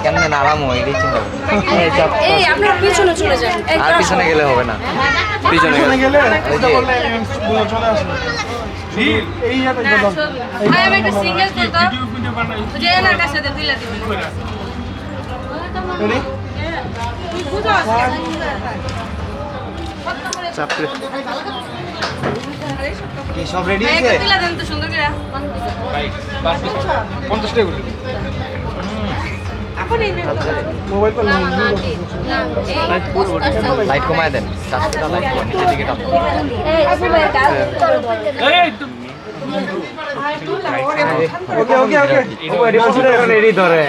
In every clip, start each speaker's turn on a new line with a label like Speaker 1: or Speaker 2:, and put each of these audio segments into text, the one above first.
Speaker 1: কেমনে নাড়ামো এটাই চিন্তা
Speaker 2: আপনারা পিছনে চলে যান,
Speaker 1: আর পিছনে গেলে হবে না, পিছনে গেলে সব রেডি আছে। লাইট কমায় দেন, লাইট নিচের দিকে টান। রেডি ধরে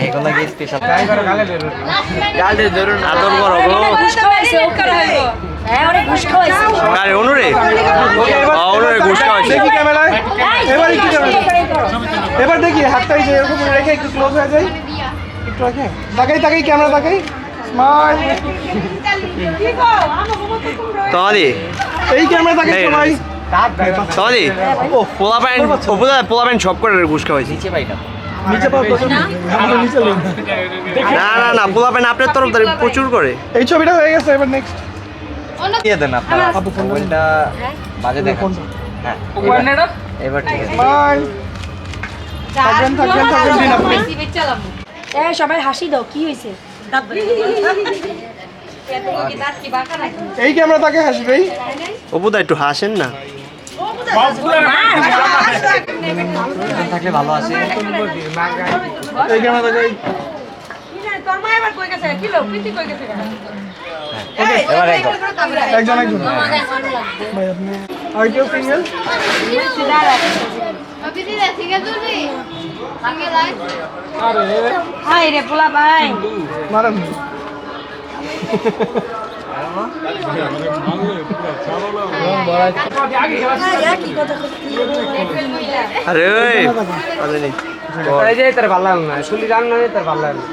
Speaker 1: এগুলো কি স্পেশাল আদর করো অনুরে ঘুষ খাওয়াইছে।
Speaker 3: এবার দেখি হাতটা এরকম রেখে একটু ক্লোজ হয়ে যায়, একটু রাখে তাকাই তাকাই ক্যামেরা তাকাই স্মাইল।
Speaker 1: তোমাদি
Speaker 3: এই ক্যামেরা তাকাই সবাই।
Speaker 1: তোমাদি পোলা প্যান্ট সব করে ঘুষ খাওয়াইছে। নিচে পাইটা
Speaker 3: নিচে পাও তো নিচে লেন।
Speaker 1: না পোলা প্যান্ট আপনার তরফ থেকে প্রচুর করে।
Speaker 3: এই ছবিটা হয়ে গেছে, এবার নেক্সট
Speaker 1: দিয়ে দেন আপনারা। মোবাইলটা বাজে দেখুন। হ্যাঁ এবার ঠিক আছে।
Speaker 3: স্মাইল থাকবেন থাকবেন থাকবেন দিন আপনি।
Speaker 2: সবাই হাসি দাও, কি হয়েছে?
Speaker 3: এই ক্যামেরা তাকে হাসবে।
Speaker 1: অপুদা একটু হাসেন না, থাকলে ভালো আছে।
Speaker 3: এই ক্যামেরা তাকাই।
Speaker 1: এবার
Speaker 3: একজন একজন ভাই আপনি আর কেউ সিঙ্গেল?
Speaker 2: হাই রে পোলা ভাই,
Speaker 3: মারেন
Speaker 1: আরে
Speaker 4: তার ভালো লাগে না, শুনলি জান না তার ভালো লাগে না।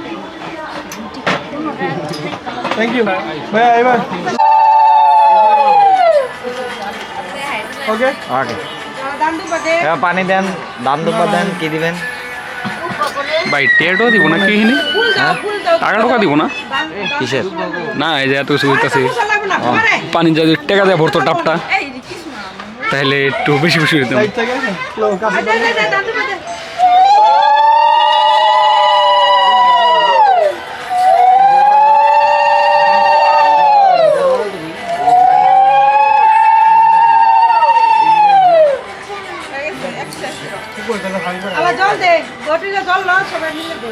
Speaker 3: থ্যাংক ইউ ভাই। এবার ওকে
Speaker 1: ওকে এবার পানি দেন, দাম দুপা দেন, কি দিবেন
Speaker 5: ভাই? টেটও দিব না কি হিনি? টাকা টোকা দিব না
Speaker 1: কিসের?
Speaker 5: না এই যে এত সুবিধাছে পানি যদি টাকা দেয় ভরতো টাপটা, তাহলে একটু বেশি বেশি হইতাম।
Speaker 3: সাইড থেকে স্লো কাছে
Speaker 6: জল দে, গটিটা জল নাও সবাই মিলে দে।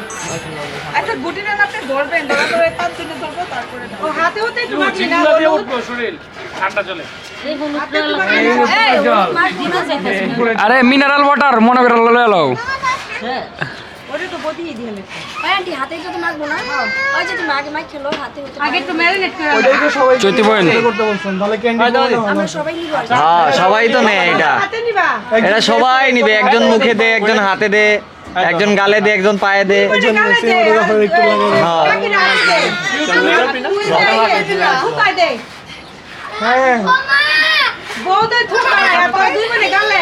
Speaker 6: আচ্ছা গুটিটা না আপনি ধরবেন, ধরা করে 5 মিনিট ধরবো তারপরে ও হাতে হতে একটু মাখবি না,
Speaker 5: শরীর ঠান্ডা চলে।
Speaker 2: আরে
Speaker 5: মিনারেল ওয়াটার মনে করে লয়ে লও।
Speaker 6: ওরে তো বদিয়ে দিলে
Speaker 2: আন্টি হাতে যদি মাখবো না, ওই যে তুমি আগে মাখ খেলো হাতে হতে
Speaker 6: আগে একটু ম্যারিনেট করে
Speaker 3: ওইটাই তো সবাই
Speaker 5: চৈতি বয়েন
Speaker 3: করতে বলছেন, তাহলে ক্যান্ডি
Speaker 2: আমরা সবাই নিব।
Speaker 1: হ্যাঁ সবাই তো নেয় এটা,
Speaker 6: হাতে নিবা।
Speaker 1: এটা সবাই নিবে। একজন মুখে দে, একজন হাতে দে, একজন গালে দে, একজন পায়ে দে।
Speaker 3: সিনেমাটোগ্রাফার একটু লাগে।
Speaker 1: হ্যাঁ
Speaker 6: বাকি না হাতে দে। ঢুকাই দে।
Speaker 3: হ্যাঁ
Speaker 6: বউদের ঢুকাই, আর 2 মিনিট গালে।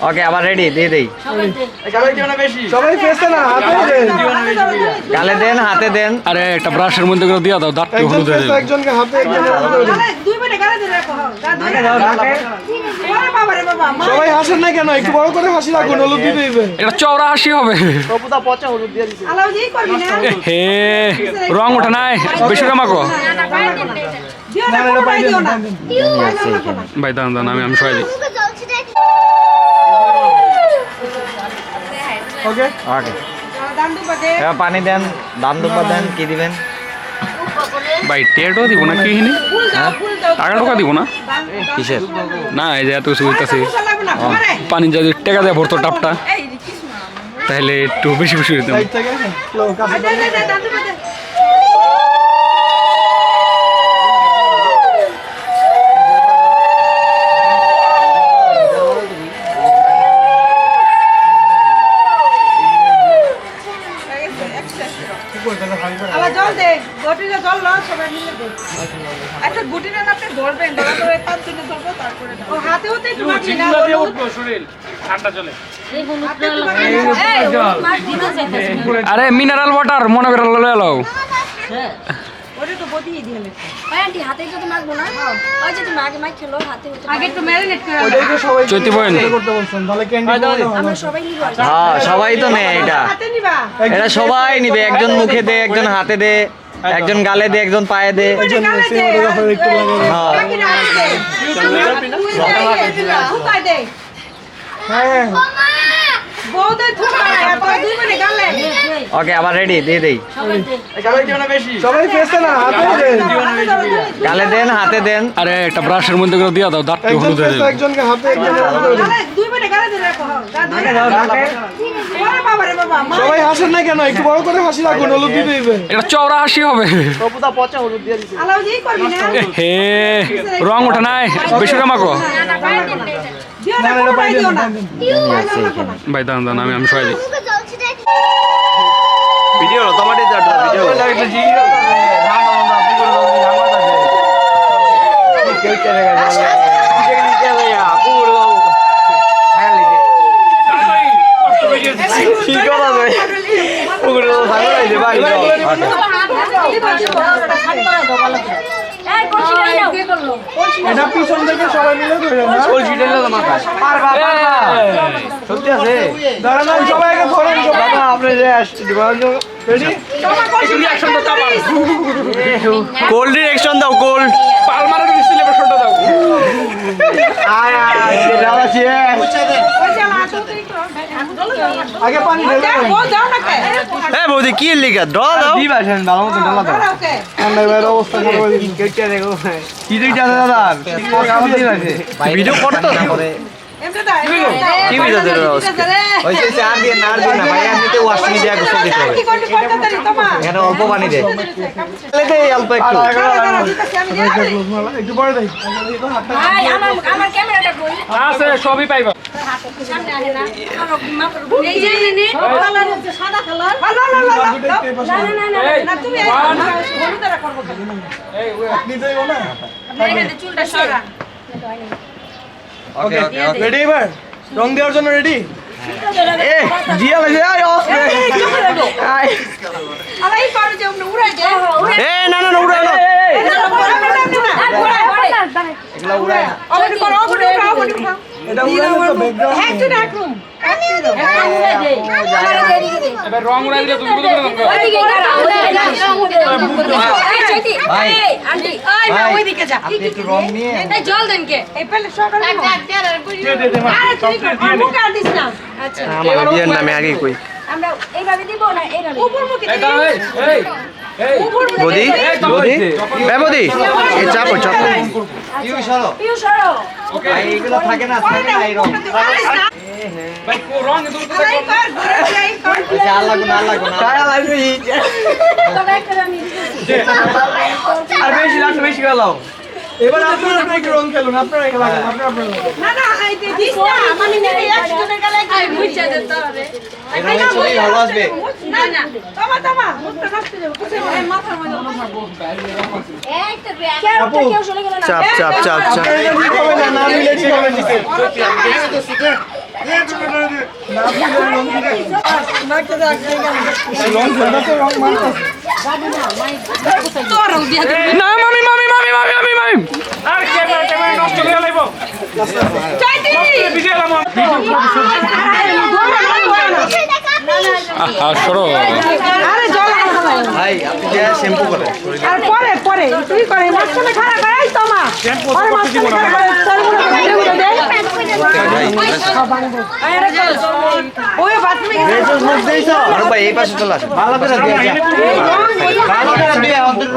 Speaker 1: ওকে আবার রেডি দিয়ে দেই।
Speaker 3: সবাই ফেসে না হাতে দেন।
Speaker 1: গালে দেন, হাতে দেন।
Speaker 5: আরে একটা ব্রাশের মধ্যে করে দিয়া দাও, দাঁতটা
Speaker 3: একজন
Speaker 5: হলুদ হয়ে
Speaker 3: ফেসে
Speaker 5: যাবে।
Speaker 3: একজনকে হাতে একজনের হাতে দেন।
Speaker 6: গালে 2 মিনিট গালে দিলে রাখো। গা ধরে ওরে বাবা রে বাবা।
Speaker 3: সবাই হাসেন না কেন? একটু বড় করে হাসি রাখুন, হলুদ দিতে দিবে।
Speaker 5: এটা চওড়া হাসি হবে।
Speaker 6: আলাউ জি করবি না।
Speaker 5: হে রং ওঠে নাই, বেশি রামাকো
Speaker 6: দিও না, কোনো পাই দিও না।
Speaker 5: ভাই দান দান আমি সবাই দিই।
Speaker 3: ওকে
Speaker 1: ওকে
Speaker 6: দাম দুপা দে।
Speaker 1: এবার পানি দেন, দাম দুপা দেন, কি দিবেন
Speaker 5: ভাই? টেটও দিব না কি হিনি?
Speaker 6: ফুল দাও, ফুল দাও।
Speaker 5: টাকা টোকা দিব না
Speaker 1: কিসের?
Speaker 5: না এই যে এত সুবিধাছে
Speaker 6: লাগবে না, আমারে।
Speaker 5: পানি যদি টাকা দেয় ভরতো টাপটা,
Speaker 6: এই কিছু না।
Speaker 5: তাহলে একটু বেশি বেশি হইতাম।
Speaker 3: সাইড থেকে স্লো কাছে
Speaker 6: দে দে দে দাম দুপা দে। জল দে গটিটা জল নাও সবাই মিলে দে আচ্ছা গুটিটা না আপনি ধরবেন ধরা ধরে পাঁচ দিনে ধরবো তারপরে ও হাতে হতে একটু মাখি না
Speaker 5: আরে মিনারেল ওয়াটার মনে করে লয়ে লও
Speaker 6: ওটা তো বদিয়ে দিলে
Speaker 2: আন্টি হাতে যদি মাখবো না ওই যে তুমি আগে মাখ খেলো হাতে হতে
Speaker 6: আগে একটু ম্যারিনেট করে
Speaker 3: ওইটাই তো সবাই
Speaker 5: চৈতি বোন।
Speaker 3: করতে বলছেন তাহলে ক্যান্ডি
Speaker 2: আমরা সবাই নিব
Speaker 1: হ্যাঁ সবাই তো নেয় এটা
Speaker 6: হাতে নিবা
Speaker 1: এটা সবাই নিবে একজন মুখে দে একজন হাতে দে একজন গালে দে একজন পায়ে দে
Speaker 3: সিনেমাটোগ্রাফার একটু লাগে
Speaker 1: হ্যাঁ
Speaker 6: বাকি না হাতে দে ফুকাই দে
Speaker 3: হ্যাঁ
Speaker 6: বউদের ফুকাই আর দুই মিনিট গালে
Speaker 1: ওকে আবার রেডি দিয়ে দেই
Speaker 3: সবাই ফেসে না হাতে দেন
Speaker 1: গালে দেন হাতে দেন
Speaker 5: আরে একটা ব্রাশের মধ্যে করে দিয়া দাও দাঁতটা
Speaker 3: একজন
Speaker 5: হলুদ হয়ে
Speaker 3: ফেসে
Speaker 5: যাবে
Speaker 3: একজনকে হাতে একজনের হাতে দেন।
Speaker 6: গালে দুই মিনিট গালে দিলে রাখো ওরে বাবা রে বাবা
Speaker 3: সবাই হাসেন না কেন একটু বড় করে হাসি রাখুন হলুদ দিতে দিবে
Speaker 5: এটা চওড়া হাসি হবে
Speaker 6: আলাউ জি করবি না
Speaker 5: হে রং ওঠে নাই বেশি করে মাখো
Speaker 6: দিও না কোনো ভাই দিও না
Speaker 5: ভাই দাঁড়ান দাঁড়ান আমি সবাই দিই
Speaker 1: ভিডিও তোমাদের ভিডিও
Speaker 3: এটা পিছন থেকে সবাই মিলে ধরে না
Speaker 1: সত্যি আছে
Speaker 3: দাঁড়ান সবাই আগে ধরেন সবাই
Speaker 1: আপনি যে
Speaker 3: রেডি
Speaker 1: কোল্ড ডিরেকশন দাও কোল্ড
Speaker 5: পালমারের সেলিব্রেশনটা দাও
Speaker 3: আগে পানি ঢেলে দেন
Speaker 6: ও যাও না কে
Speaker 1: হ্যাঁ বৌদি কি লিখা ড্র দাও ভালো মতো ডলা দাও
Speaker 6: দাও কে
Speaker 3: ঠান্ডা বাইরে অবস্থা খারাপ হয়ে গেছে
Speaker 1: কি দুইটা দাদা ভিডিও করতো না করে
Speaker 6: এমটা দা
Speaker 1: কি ভিডিও দিল ওইসে আর দিয়ে না ভাই এমনিতে ওয়াশ মিডিয়া গোসল দিতে হবে
Speaker 6: কি করতে করতে দেরি তোমা
Speaker 1: এখানে অল্প পানি দে দে অল্প একটু
Speaker 3: একটু পরে দেই
Speaker 2: ভাই আমার ক্যামেরাটা কই
Speaker 5: আছে সবই পাইবা
Speaker 2: সামনে আনে না এই যে নে কালার হচ্ছে সাদা কালার
Speaker 6: ভালো
Speaker 3: দেখতে পাচ্ছেন
Speaker 2: না না না
Speaker 6: না তুমি হলুদরা করবো
Speaker 3: আপনি যাইও না
Speaker 2: এখানে চুলটা সরা
Speaker 1: ওকে ওকে ওকে
Speaker 3: রেডি এবার রং দেওয়ার জন্য রেডি
Speaker 1: এ জিয়া লাগে আয় অফ আয়
Speaker 6: আরে এই পারো যে আমরা উড়াই দে
Speaker 1: এ না না উড়াই না এগুলা উড়াই না
Speaker 6: অবনি করো অবনি উঠাও
Speaker 3: এটা উড়ালে তো ব্যাকগ্রাউন্ড
Speaker 6: হ্যাঁ তুই রাখুম
Speaker 5: এবার রং উড়াই দিলে তুমি বুঝবে না
Speaker 1: ভাই
Speaker 2: আন্টি
Speaker 6: এই না ওইদিকে যা
Speaker 1: আপনি একটু রং নিয়ে
Speaker 2: এই জল দেন কে
Speaker 6: এই পেলে সকালে আরে তুই মুখ আর দিস না
Speaker 2: আচ্ছা
Speaker 1: আমার বিয়ের নামে আগে কই
Speaker 2: আমরা এইভাবে দিব না এইভাবে
Speaker 6: উপর মুখে
Speaker 5: এই দাঁড়াও এই এই
Speaker 1: বদি বদি এ বদি এই চাপ চাপ কি সরো
Speaker 2: পিউ সরো
Speaker 1: ভাই এগুলো থাকে না এই রং
Speaker 5: ভাই কো রং দূর থেকে
Speaker 6: এই কর ঘুরে যাই কর
Speaker 1: আচ্ছা আর লাগবে না লাগবে না ছায়া লাগবে
Speaker 2: তবে একটা আমি দিতেছি
Speaker 1: আর বেশি লাগবে বেশি গেলাও
Speaker 3: এবার আপনারা একটু রং খেলুন আপনারা এগুলো লাগান আপনারা
Speaker 6: না না এই দিস না মানে নিয়ে একজনের গালে
Speaker 2: আই বুঝা দিতে হবে
Speaker 1: এটা ছবি ভালো আসবে
Speaker 6: না না তোমা মুখটা নষ্ট হয়ে যাবে কিছু এই মাথার মধ্যে
Speaker 2: এই তো কেউ কেউ চলে গেল না
Speaker 1: চাপ চাপ চাপ চাপ
Speaker 3: হবে না মিলে ঠিক হবে নিচে রং খেলতে তো রং মানতে
Speaker 5: না মামি মামি মামি মামি মামি মামি আর ক্যামেরা নষ্ট করে লাইবো
Speaker 6: চাইতি
Speaker 5: ভিডিও লাম সরো
Speaker 6: আরে জল
Speaker 1: ভাই আপনি যে শ্যাম্পু করেন
Speaker 6: আর পরে পরে তুই করে মাঝখানে খাড়া করে এই তোমা পরে মাঝখানে খাড়া করে সরগুলো দে ওই বাথরুমে গেছে
Speaker 1: আর ভাই এই পাশে চলে আসেন ভালো করে দিয়ে যা ভালো করে দিয়ে অন্তর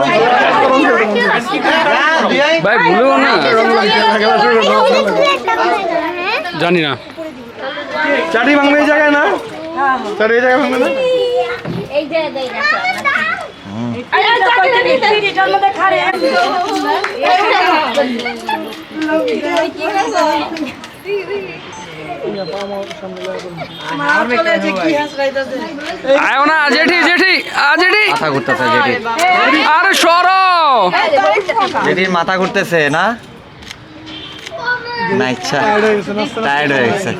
Speaker 5: ভাই ভুলো না জানি না
Speaker 3: চাটি ভাঙবে এই জায়গায় না চাটি এই জায়গায় ভাঙবে না
Speaker 2: এই যে দেই রাখো এই চাকরি নিতে জন্মতে খারে কি
Speaker 5: আয়ো না জেঠি জেঠি জেঠি
Speaker 1: মাথা ঘুরতেছে জেঠি,
Speaker 5: আরে সরো।
Speaker 1: জেঠির মাথা ঘুরতেছে না, না ইচ্ছা টায়ার্ড হয়ে গেছে।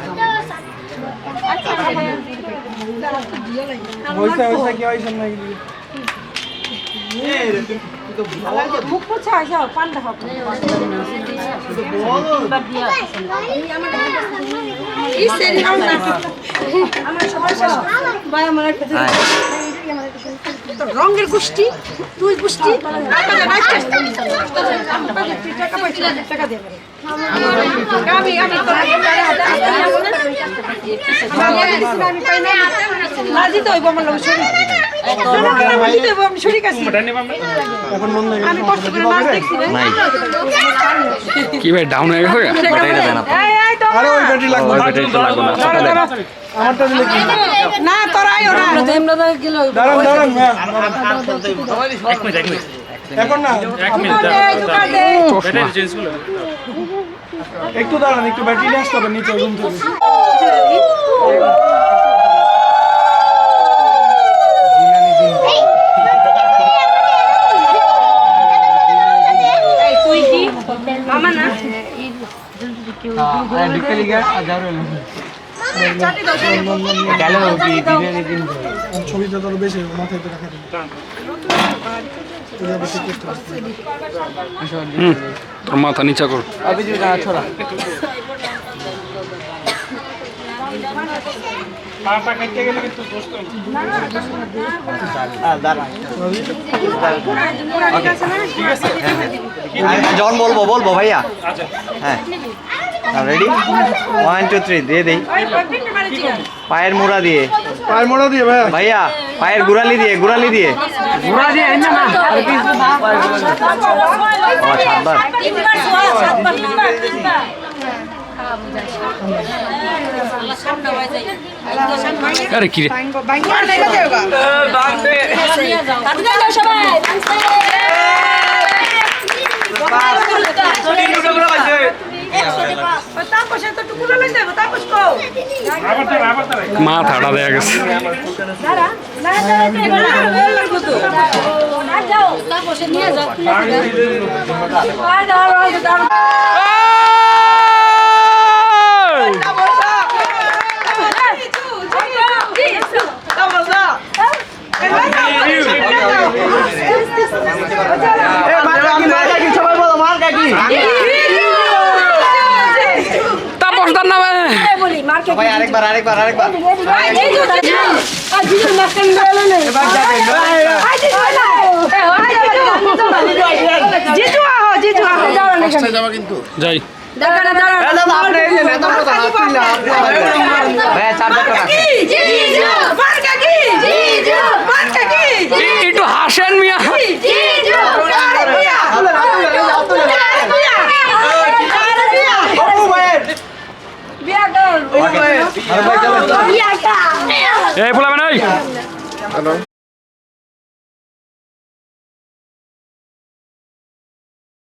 Speaker 6: মুখ পোছা যাও পান্ডা হবে রঙের গোষ্ঠী তুই গোষ্ঠী টাকা দিয়ে রাজি তো হইব আমার লোক আমি শরীর আছি আমি কষ্ট করে নাচ দেখছি
Speaker 1: নাই
Speaker 5: কি ভাই ডাউন হয়ে গেছে?
Speaker 1: ব্যাটারিটা দেন আপনি।
Speaker 3: আরে ওই ব্যাটারি লাগবে না।
Speaker 1: ব্যাটারিটা লাগবে না, আপনারটা দেন।
Speaker 3: আমারটা দিলে কি
Speaker 6: না তোরা আইও না
Speaker 3: দাঁড়ান দাঁড়ান হ্যাঁ, এখন না একটু দাঁড়ান, একটু ব্যাটারি নিয়ে আসতে হবে নিচে রুম থেকে। ছবিটা তো বেশি মাথায় তো রাখা যায়।
Speaker 5: তোর মাথা নিচা কর।
Speaker 1: জন বলবো বলবো ভাইয়া, হ্যাঁ রেডি 1 2 3 দিয়ে দেই। পায়ের মোড়া দিয়ে,
Speaker 3: পায়ের মোড়া দিয়ে ভাইয়া।
Speaker 1: ভাইয়া পায়ের গুড়ালি দিয়ে, গুড়ালি দিয়ে। ও সাতবার।
Speaker 5: আরে কি রে? মাথাটা দেয়া গেছে। তাপসদার নামে
Speaker 1: ভাই আরেকবার আরেকবার আরেকবার।
Speaker 5: যাই।
Speaker 1: ভাইয়া 4 বার রাখেন।
Speaker 5: একটু হাসেন মিয়া। এই বলবেন এই